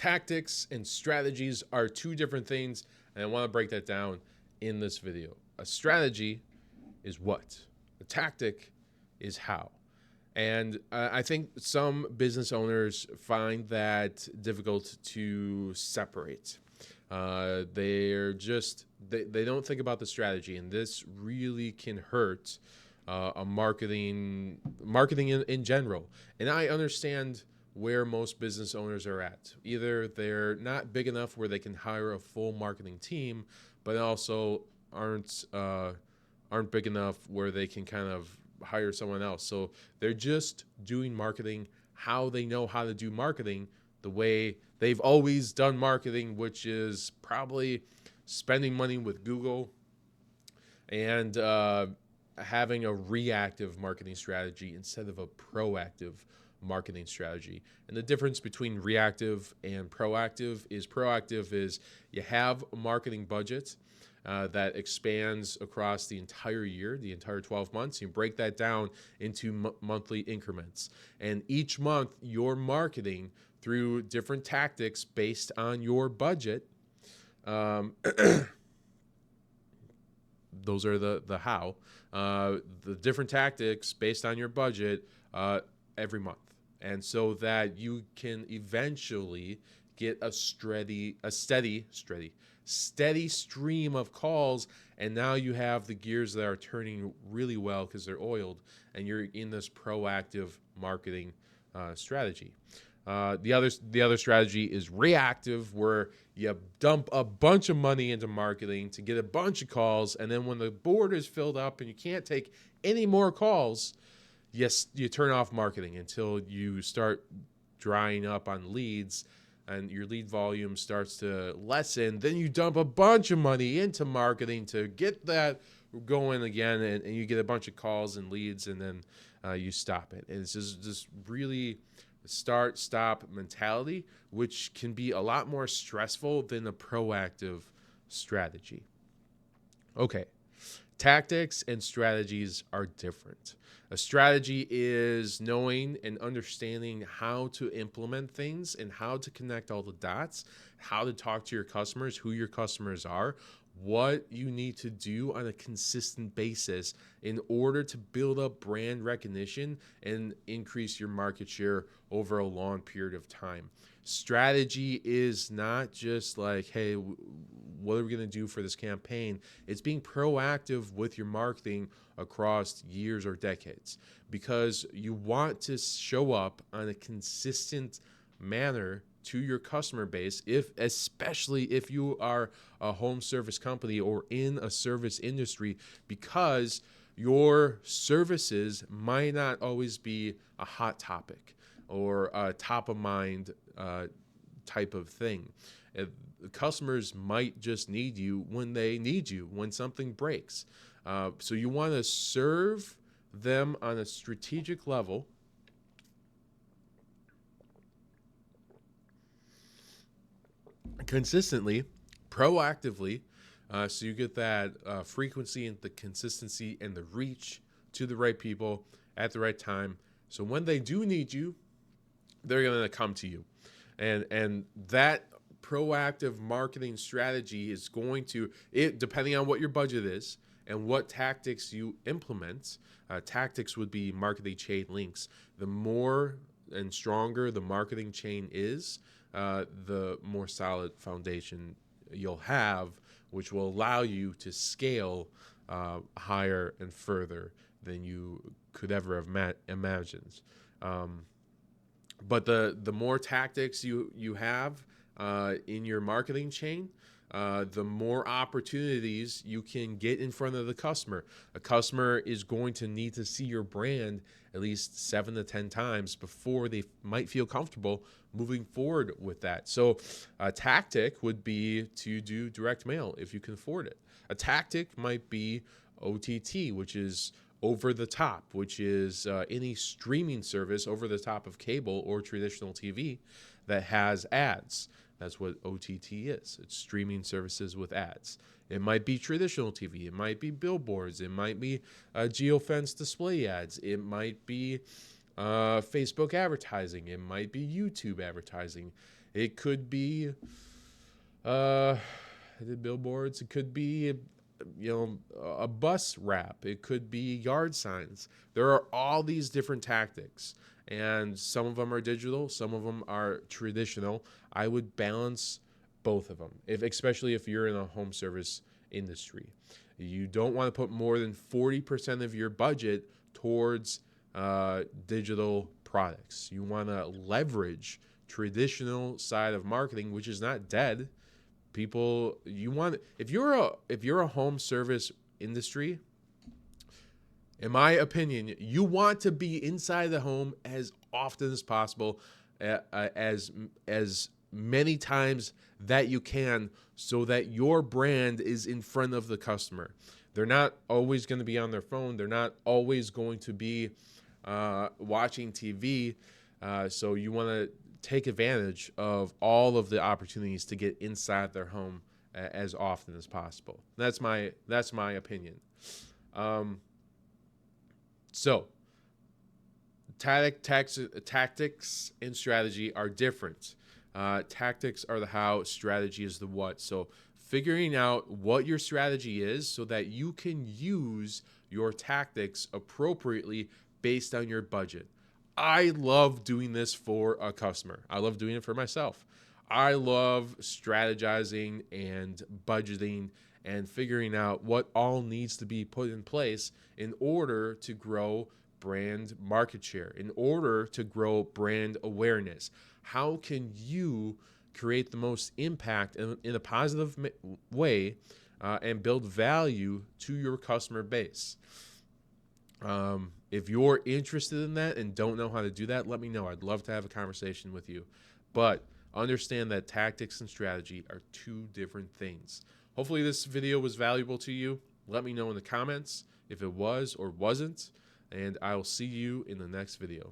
Tactics and strategies are two different things, and I want to break that down in this video. A strategy is what? A tactic is how. And I think some business owners find that difficult to separate. They don't think about the strategy, and this really can hurt a marketing in general. And I understand where most business owners are at. Either they're not big enough where they can hire a full marketing team, but also aren't big enough where they can kind of hire someone else. So they're just doing marketing how they know how to do marketing, the way they've always done marketing, which is probably spending money with Google and having a reactive marketing strategy instead of a proactive marketing strategy. And the difference between reactive and proactive is you have a marketing budget that expands across the entire year, the entire 12 months. You break that down into monthly increments. And each month, you're marketing through different tactics based on your budget. Those are the how. The different tactics based on your budget every month. And so that you can eventually get a steady stream of calls, and now you have the gears that are turning really well because they're oiled, and you're in this proactive marketing strategy. The other strategy is reactive, where you dump a bunch of money into marketing to get a bunch of calls, and then when the board is filled up and you can't take any more calls, yes, you turn off marketing until you start drying up on leads and your lead volume starts to lessen. Then you dump a bunch of money into marketing to get that going again, and you get a bunch of calls and leads, and then you stop it. And it's just this really start-stop mentality, which can be a lot more stressful than a proactive strategy. Okay. Tactics and strategies are different. A strategy is knowing and understanding how to implement things and how to connect all the dots, how to talk to your customers, who your customers are, what you need to do on a consistent basis in order to build up brand recognition and increase your market share over a long period of time. Strategy is not just like, hey, what are we going to do for this campaign? It's being proactive with your marketing across years or decades, because you want to show up on a consistent manner to your customer base, especially if you are a home service company or in a service industry, because your services might not always be a hot topic or a top of mind type of thing. Customers might just need you when they need you, when something breaks. So you want to serve them on a strategic level, consistently, proactively, so you get that frequency and the consistency and the reach to the right people at the right time. So when they do need you, they're going to come to you. And that proactive marketing strategy is going to, depending on what your budget is and what tactics you implement, tactics would be marketing chain links. The more and stronger the marketing chain is, the more solid foundation you'll have, which will allow you to scale higher and further than you could ever have imagined. But the more tactics you have in your marketing chain, the more opportunities you can get in front of the customer. A customer is going to need to see your brand at least 7 to 10 times before they might feel comfortable moving forward with that. So a tactic would be to do direct mail if you can afford it. A tactic might be OTT, which is over the top, which is any streaming service over the top of cable or traditional TV that has ads. That's what OTT is. It's streaming services with ads. It might be traditional TV. It might be billboards. It might be geofence display ads. It might be Facebook advertising. It might be YouTube advertising. It could be uh, the billboards. It could be, a bus wrap. It could be yard signs. There are all these different tactics, and some of them are digital, some of them are traditional. I would balance both of them, especially if you're in a home service industry. You don't want to put more than 40% of your budget towards digital products. You want to leverage traditional side of marketing, which is not dead. People, if you're a home service industry, in my opinion, you want to be inside the home as often as possible, as many times that you can, so that your brand is in front of the customer. They're not always going to be on their phone. They're not always going to be watching TV. So you want to take advantage of all of the opportunities to get inside their home as often as possible. That's my opinion. So tactics and strategy are different. Tactics are the how, strategy is the what. So figuring out what your strategy is so that you can use your tactics appropriately based on your budget. I love doing this for a customer. I love doing it for myself. I love strategizing and budgeting and figuring out what all needs to be put in place in order to grow brand market share, in order to grow brand awareness. How can you create the most impact in a positive way and build value to your customer base? If you're interested in that and don't know how to do that, let me know. I'd love to have a conversation with you. But understand that tactics and strategy are two different things. Hopefully this video was valuable to you. Let me know in the comments if it was or wasn't, and I will see you in the next video.